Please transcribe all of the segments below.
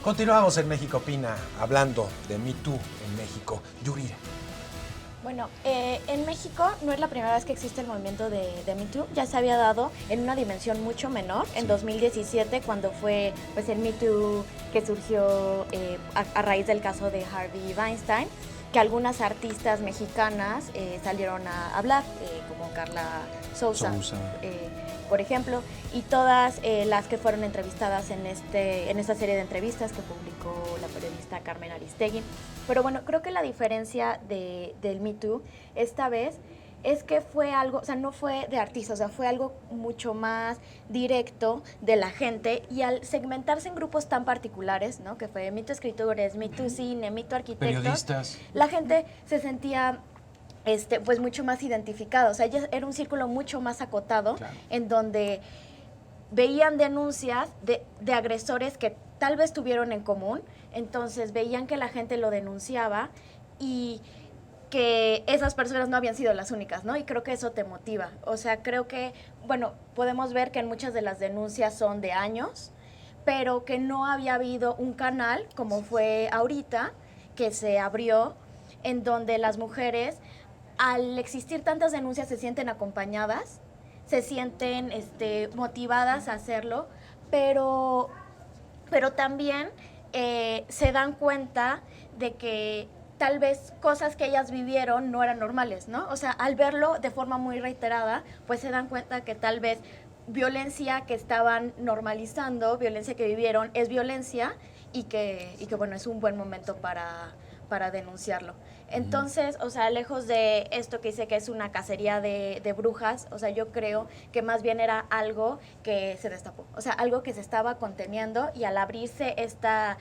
Continuamos en México Opina, hablando de Me Too en México. Yuri. Bueno, en México no es la primera vez que existe el movimiento de Me Too. Ya se había dado en una dimensión mucho menor, en 2017, cuando fue pues, el Me Too que surgió a raíz del caso de Harvey Weinstein, que algunas artistas mexicanas salieron a hablar, como Carla Sousa. Por ejemplo, y todas las que fueron entrevistadas en esta serie de entrevistas que publicó la periodista Carmen Aristegui. Pero bueno, creo que la diferencia del Me Too esta vez es que fue algo, o sea, no fue de artistas, o sea, fue algo mucho más directo de la gente, y al segmentarse en grupos tan particulares, ¿no? Que fue Me Too escritores, Me Too cine, Me Too arquitectos, periodistas, la gente se sentía pues mucho más identificado, o sea, ya era un círculo mucho más acotado, claro, en donde veían denuncias de agresores que tal vez tuvieron en común, entonces veían que la gente lo denunciaba y que esas personas no habían sido las únicas, ¿no? Y creo que eso te motiva. O sea, creo que, bueno, podemos ver que en muchas de las denuncias son de años, pero que no había habido un canal como fue ahorita, que se abrió, en donde las mujeres, al existir tantas denuncias, se sienten acompañadas, se sienten motivadas a hacerlo, pero también se dan cuenta de que tal vez cosas que ellas vivieron no eran normales, ¿no? O sea, al verlo de forma muy reiterada, pues se dan cuenta que tal vez violencia que estaban normalizando, violencia que vivieron, es violencia, y que bueno, es un buen momento para denunciarlo. Entonces, o sea, lejos de esto que dice que es una cacería de brujas, o sea, yo creo que más bien era algo que se destapó, o sea, algo que se estaba conteniendo, y al abrirse esta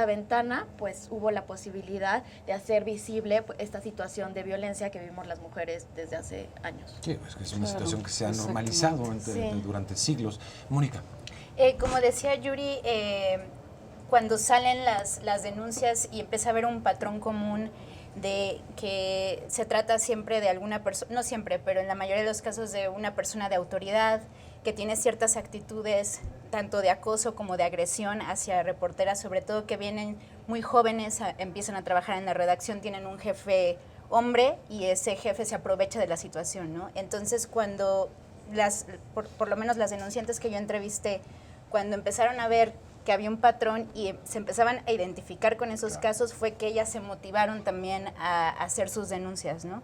ventana, pues hubo la posibilidad de hacer visible pues, esta situación de violencia que vivimos las mujeres desde hace años. Sí, pues que es una situación que se ha normalizado durante siglos. Mónica. Como decía Yuri, cuando salen las denuncias y empieza a haber un patrón común de que se trata siempre de alguna persona, no siempre, pero en la mayoría de los casos de una persona de autoridad que tiene ciertas actitudes tanto de acoso como de agresión hacia reporteras, sobre todo que vienen muy jóvenes, empiezan a trabajar en la redacción, tienen un jefe hombre y ese jefe se aprovecha de la situación, ¿no? Entonces cuando por lo menos las denunciantes que yo entrevisté, cuando empezaron a ver que había un patrón y se empezaban a identificar con esos casos, fue que ellas se motivaron también a hacer sus denuncias, ¿no?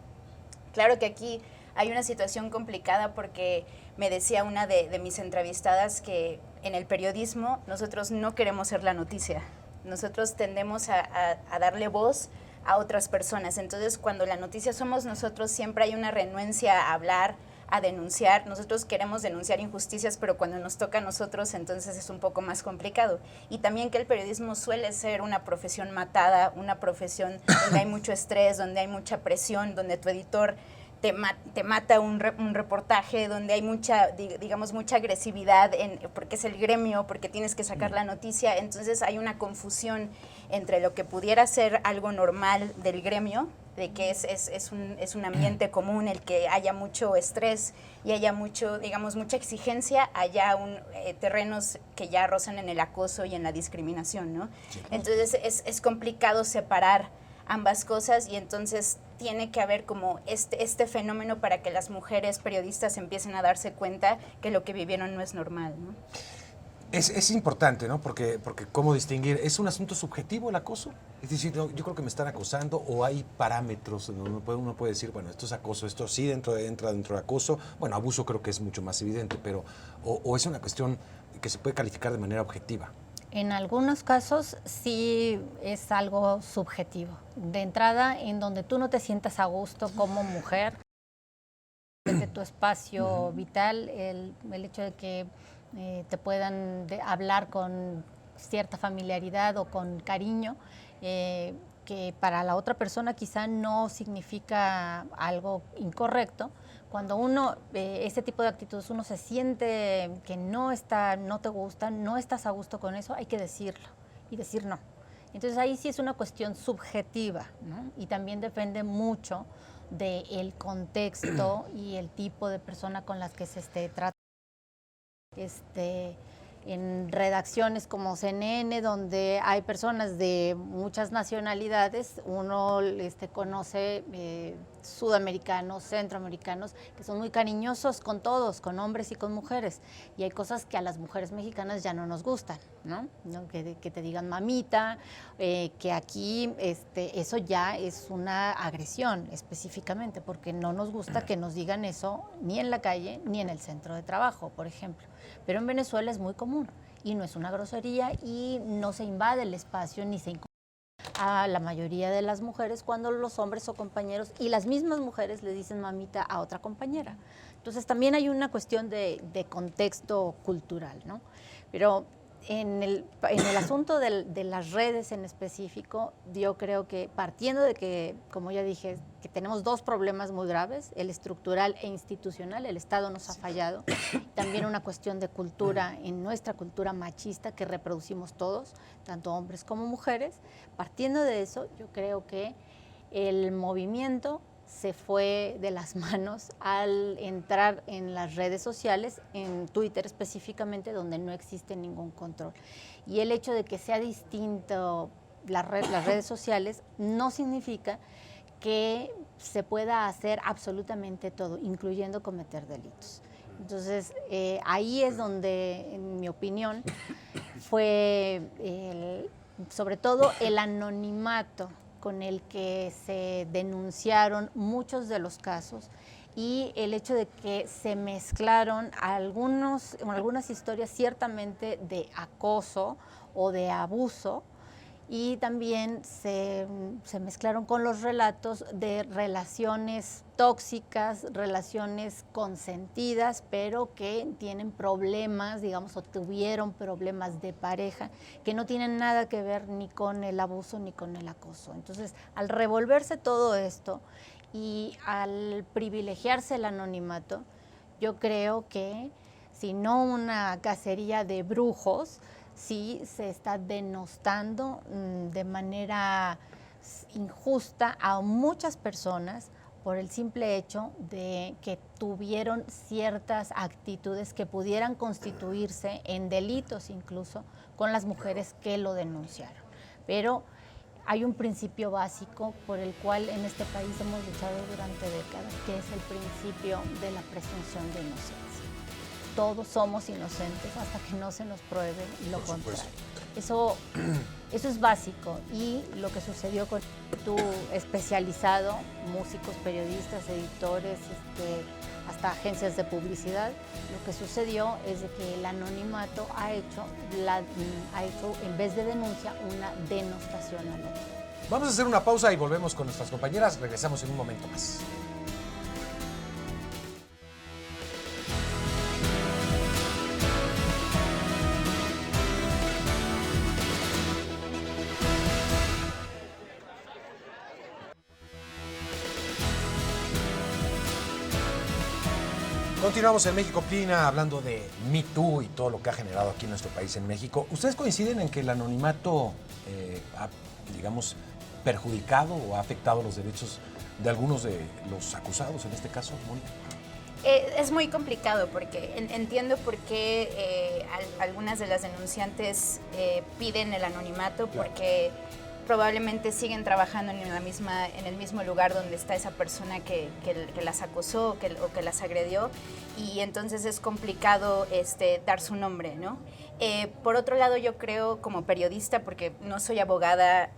Claro que aquí hay una situación complicada porque me decía una de mis entrevistadas que en el periodismo nosotros no queremos ser la noticia, nosotros tendemos a darle voz a otras personas, entonces cuando la noticia somos nosotros siempre hay una renuencia a hablar, a denunciar. Nosotros queremos denunciar injusticias, pero cuando nos toca a nosotros, entonces es un poco más complicado. Y también que el periodismo suele ser una profesión matada, una profesión donde hay mucho estrés, donde hay mucha presión, donde tu editor te mata un reportaje, donde hay mucha, digamos, mucha agresividad porque es el gremio, porque tienes que sacar la noticia. Entonces hay una confusión entre lo que pudiera ser algo normal del gremio, de que es un ambiente común el que haya mucho estrés y haya mucho, digamos, mucha exigencia, haya terrenos que ya rozan en el acoso y en la discriminación, ¿no? Sí. Entonces es complicado separar ambas cosas y entonces tiene que haber como este fenómeno para que las mujeres periodistas empiecen a darse cuenta que lo que vivieron no es normal, ¿no? Es importante, ¿no? Porque ¿cómo distinguir? ¿Es un asunto subjetivo el acoso? Es decir, yo creo que me están acosando, o hay parámetros donde uno puede decir, bueno, esto es acoso, esto sí entra dentro de acoso. Bueno, abuso creo que es mucho más evidente, pero o es una cuestión que se puede calificar de manera objetiva. En algunos casos sí es algo subjetivo. De entrada, en donde tú no te sientas a gusto como mujer, desde tu espacio vital, el hecho de que te puedan hablar con cierta familiaridad o con cariño, que para la otra persona quizá no significa algo incorrecto. Cuando uno, ese tipo de actitudes, uno se siente que no te gusta, no estás a gusto con eso, hay que decirlo y decir no. Entonces ahí sí es una cuestión subjetiva, ¿no? Y también depende mucho del contexto y el tipo de persona con las que se esté tratando. en redacciones como CNN, donde hay personas de muchas nacionalidades, uno conoce sudamericanos, centroamericanos, que son muy cariñosos con todos, con hombres y con mujeres, y hay cosas que a las mujeres mexicanas ya no nos gustan, ¿no? Que te digan mamita, que aquí eso ya es una agresión específicamente, porque no nos gusta que nos digan eso ni en la calle ni en el centro de trabajo, por ejemplo. Pero en Venezuela es muy común y no es una grosería y no se invade el espacio ni se incomoda a la mayoría de las mujeres cuando los hombres o compañeros y las mismas mujeres le dicen mamita a otra compañera. Entonces también hay una cuestión de contexto cultural, ¿no? Pero en el asunto de las redes en específico, yo creo que partiendo de que, como ya dije, que tenemos dos problemas muy graves, el estructural e institucional, el Estado nos ha fallado, también una cuestión de cultura, en nuestra cultura machista que reproducimos todos, tanto hombres como mujeres, partiendo de eso, yo creo que el movimiento se fue de las manos al entrar en las redes sociales, en Twitter específicamente, donde no existe ningún control. Y el hecho de que sea distinto las redes sociales no significa que se pueda hacer absolutamente todo, incluyendo cometer delitos. Entonces, ahí es donde, en mi opinión, fue sobre todo el anonimato con el que se denunciaron muchos de los casos y el hecho de que se mezclaron algunas historias ciertamente de acoso o de abuso y también se mezclaron con los relatos de relaciones tóxicas, relaciones consentidas, pero que tienen problemas, digamos, o tuvieron problemas de pareja, que no tienen nada que ver ni con el abuso ni con el acoso. Entonces, al revolverse todo esto y al privilegiarse el anonimato, yo creo que, si no una cacería de brujos, sí se está denostando de manera injusta a muchas personas por el simple hecho de que tuvieron ciertas actitudes que pudieran constituirse en delitos incluso con las mujeres que lo denunciaron. Pero hay un principio básico por el cual en este país hemos luchado durante décadas, que es el principio de la presunción de inocencia. Todos somos inocentes hasta que no se nos pruebe lo contrario. Eso es básico, y lo que sucedió con tu especializado, músicos, periodistas, editores, hasta agencias de publicidad, lo que sucedió es de que el anonimato ha hecho en vez de denuncia una denostación a la vida. Vamos a hacer una pausa y volvemos con nuestras compañeras. Regresamos en un momento más. Continuamos en México Opina hablando de Me Too y todo lo que ha generado aquí en nuestro país, en México. ¿Ustedes coinciden en que el anonimato ha, digamos, perjudicado o ha afectado los derechos de algunos de los acusados, en este caso, Mónica? Es muy complicado porque entiendo por qué algunas de las denunciantes piden el anonimato, porque probablemente siguen trabajando en el mismo lugar donde está esa persona que las acosó o que las agredió, y entonces es complicado dar su nombre, ¿no? Por otro lado, yo creo, como periodista, porque no soy abogada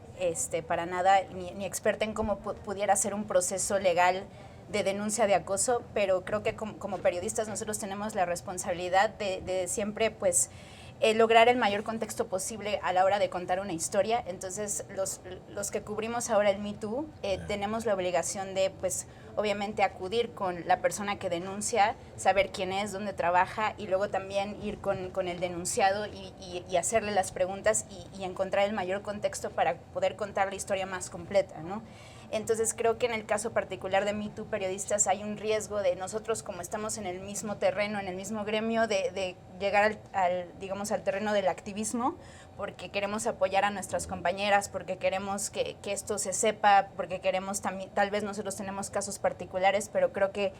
para nada, ni experta en cómo pudiera ser un proceso legal de denuncia de acoso, pero creo que como periodistas nosotros tenemos la responsabilidad de siempre, pues, lograr el mayor contexto posible a la hora de contar una historia. Entonces, los que cubrimos ahora el Me Too, tenemos la obligación de, pues, obviamente acudir con la persona que denuncia, saber quién es, dónde trabaja, y luego también ir con el denunciado y hacerle las preguntas y encontrar el mayor contexto para poder contar la historia más completa, ¿no? Entonces creo que en el caso particular de Me Too periodistas hay un riesgo de nosotros, como estamos en el mismo terreno, en el mismo gremio, de llegar digamos, al terreno del activismo, porque queremos apoyar a nuestras compañeras, porque queremos que esto se sepa, porque queremos también, tal vez nosotros tenemos casos particulares, pero creo que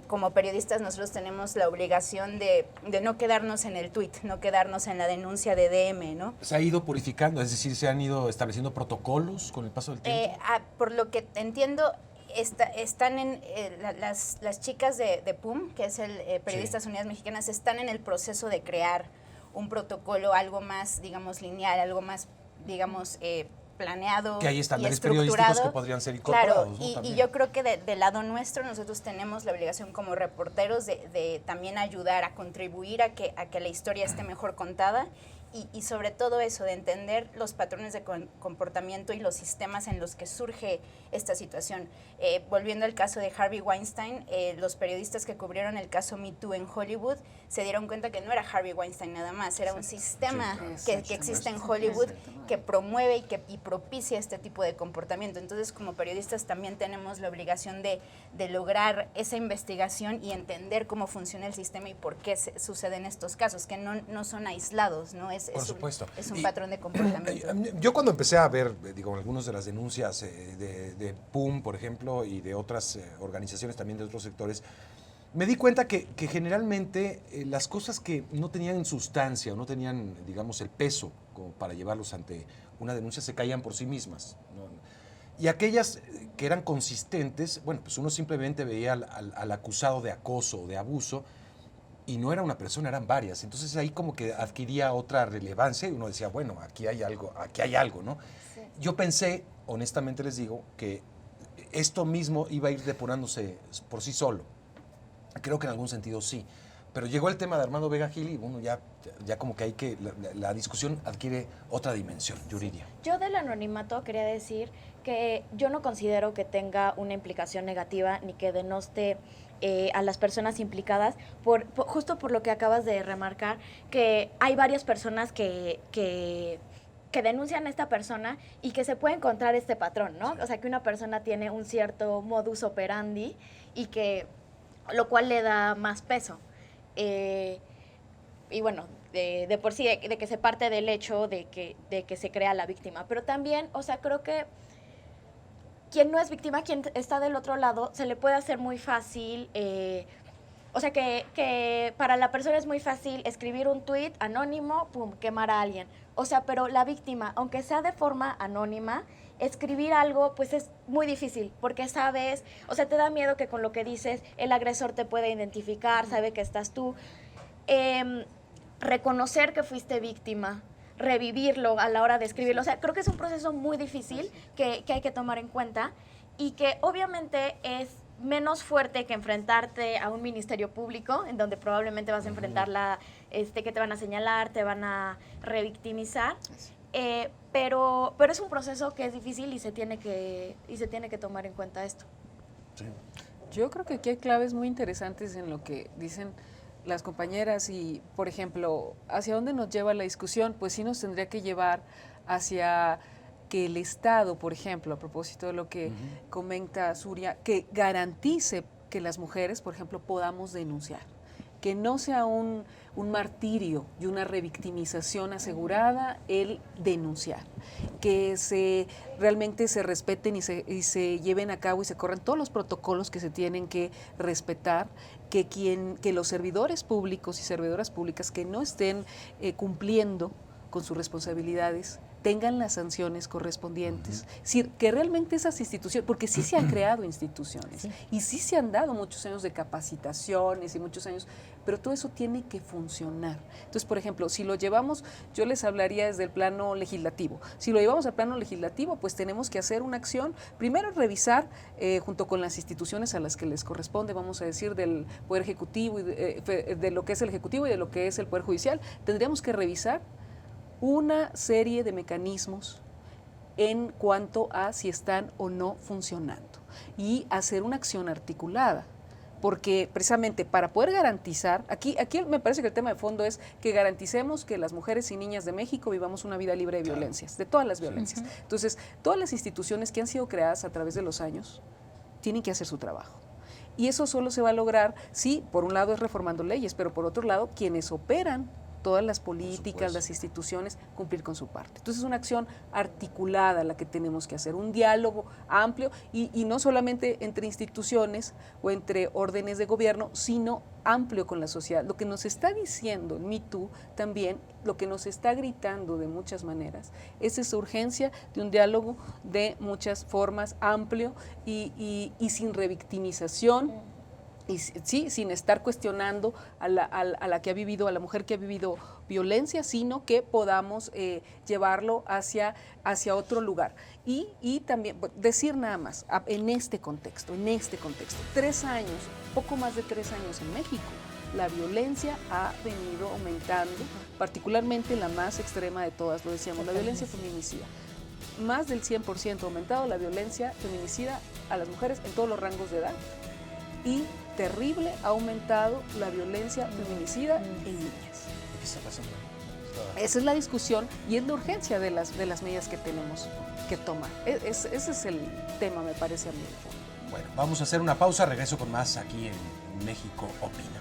como periodistas nosotros tenemos la obligación de no quedarnos en el tuit, no quedarnos en la denuncia de DM, ¿no? ¿Se ha ido purificando? Es decir, ¿se han ido estableciendo protocolos con el paso del tiempo? Por lo que entiendo, están en las chicas de PUM, que es el Periodistas Unidas Mexicanas, están en el proceso de crear un protocolo algo más, digamos, lineal, algo más, digamos, planeado. Que hay estándares y estructurado. periodísticos que podrían ser incorporados. Claro, ¿no? y yo creo que del lado nuestro nosotros tenemos la obligación como reporteros de también ayudar a contribuir a que la historia esté mejor contada. Y sobre todo eso, de entender los patrones de comportamiento y los sistemas en los que surge esta situación. Volviendo al caso de Harvey Weinstein, los periodistas que cubrieron el caso Me Too en Hollywood se dieron cuenta que no era Harvey Weinstein nada más, era un sistema que existe en Hollywood que promueve y propicia este tipo de comportamiento. Entonces, como periodistas también tenemos la obligación de lograr esa investigación y entender cómo funciona el sistema y por qué suceden estos casos, que no son aislados, ¿no? Por supuesto. Es un patrón de comportamiento. Yo cuando empecé a ver, digo, algunas de las denuncias de PUM, por ejemplo, y de otras organizaciones también de otros sectores, me di cuenta que generalmente las cosas que no tenían sustancia o no tenían, digamos, el peso como para llevarlos ante una denuncia se caían por sí mismas, ¿no? Y aquellas que eran consistentes, bueno, pues uno simplemente veía al acusado de acoso o de abuso y no era una persona, eran varias. Entonces ahí como que adquiría otra relevancia y uno decía, bueno, aquí hay algo, ¿no? Sí. Yo pensé, honestamente les digo, que esto mismo iba a ir depurándose por sí solo. Creo que en algún sentido sí. Pero llegó el tema de Armando Vega Gil y bueno, ya como que hay que, la discusión adquiere otra dimensión, Yuridia. Yo del anonimato quería decir que yo no considero que tenga una implicación negativa ni que denoste a las personas implicadas, justo por lo que acabas de remarcar, que hay varias personas que denuncian a esta persona y que se puede encontrar este patrón, ¿no? O sea, que una persona tiene un cierto modus operandi y que, lo cual le da más peso. Y bueno, de por sí, de que se parte del hecho de que se crea la víctima. Pero también, o sea, creo que quien no es víctima, quien está del otro lado, se le puede hacer muy fácil, o sea, que para la persona es muy fácil escribir un tuit anónimo, pum, quemar a alguien. O sea, pero la víctima, aunque sea de forma anónima, escribir algo, pues es muy difícil, porque sabes, o sea, te da miedo que con lo que dices el agresor te pueda identificar, sabe que estás tú. Reconocer que fuiste víctima, revivirlo a la hora de escribirlo, o sea, creo que es un proceso muy difícil que hay que tomar en cuenta y que obviamente es menos fuerte que enfrentarte a un ministerio público, en donde probablemente vas a enfrentar que te van a señalar, te van a revictimizar. Pero es un proceso que es difícil y se tiene que tomar en cuenta esto. Sí. Yo creo que aquí hay claves muy interesantes en lo que dicen las compañeras y, por ejemplo, ¿hacia dónde nos lleva la discusión? Pues sí nos tendría que llevar hacia que el Estado, por ejemplo, a propósito de lo que comenta Surya, que garantice que las mujeres, por ejemplo, podamos denunciar. Que no sea un martirio y una revictimización asegurada el denunciar, que realmente se respeten y se lleven a cabo y se corran todos los protocolos que se tienen que respetar, que los servidores públicos y servidoras públicas que no estén cumpliendo con sus responsabilidades tengan las sanciones correspondientes. Es decir, que realmente esas instituciones, porque sí se han creado instituciones y sí se han dado muchos años de capacitaciones y muchos años, pero todo eso tiene que funcionar. Entonces, por ejemplo, si lo llevamos, yo les hablaría desde el plano legislativo. Si lo llevamos al plano legislativo, pues tenemos que hacer una acción, primero revisar junto con las instituciones a las que les corresponde, vamos a decir, del Poder Ejecutivo, y de lo que es el Ejecutivo y de lo que es el Poder Judicial, tendríamos que revisar una serie de mecanismos en cuanto a si están o no funcionando y hacer una acción articulada, porque precisamente para poder garantizar, aquí me parece que el tema de fondo es que garanticemos que las mujeres y niñas de México vivamos una vida libre de violencias, de todas las violencias. Entonces, todas las instituciones que han sido creadas a través de los años tienen que hacer su trabajo. Y eso solo se va a lograr, sí, por un lado es reformando leyes, pero por otro lado, quienes operan todas las políticas, las instituciones, cumplir con su parte. Entonces es una acción articulada la que tenemos que hacer, un diálogo amplio y no solamente entre instituciones o entre órdenes de gobierno, sino amplio con la sociedad. Lo que nos está diciendo el Me Too también, lo que nos está gritando de muchas maneras, es esa urgencia de un diálogo de muchas formas, amplio y sin revictimización. Y sí, sin estar cuestionando a la que ha vivido, a la mujer que ha vivido violencia, sino que podamos llevarlo hacia otro lugar. Y también decir nada más, en este contexto, 3 años, poco más de 3 años en México, la violencia ha venido aumentando, particularmente la más extrema de todas, lo decíamos, la violencia feminicida. Más del 100% ha aumentado la violencia feminicida a las mujeres en todos los rangos de edad. Y terrible ha aumentado la violencia feminicida en niñas. ¿Qué está pasando? Esa es la discusión y es la urgencia de las medidas que tenemos que tomar. Ese es el tema, me parece a mí. Bueno, vamos a hacer una pausa, regreso con más aquí en México Opina.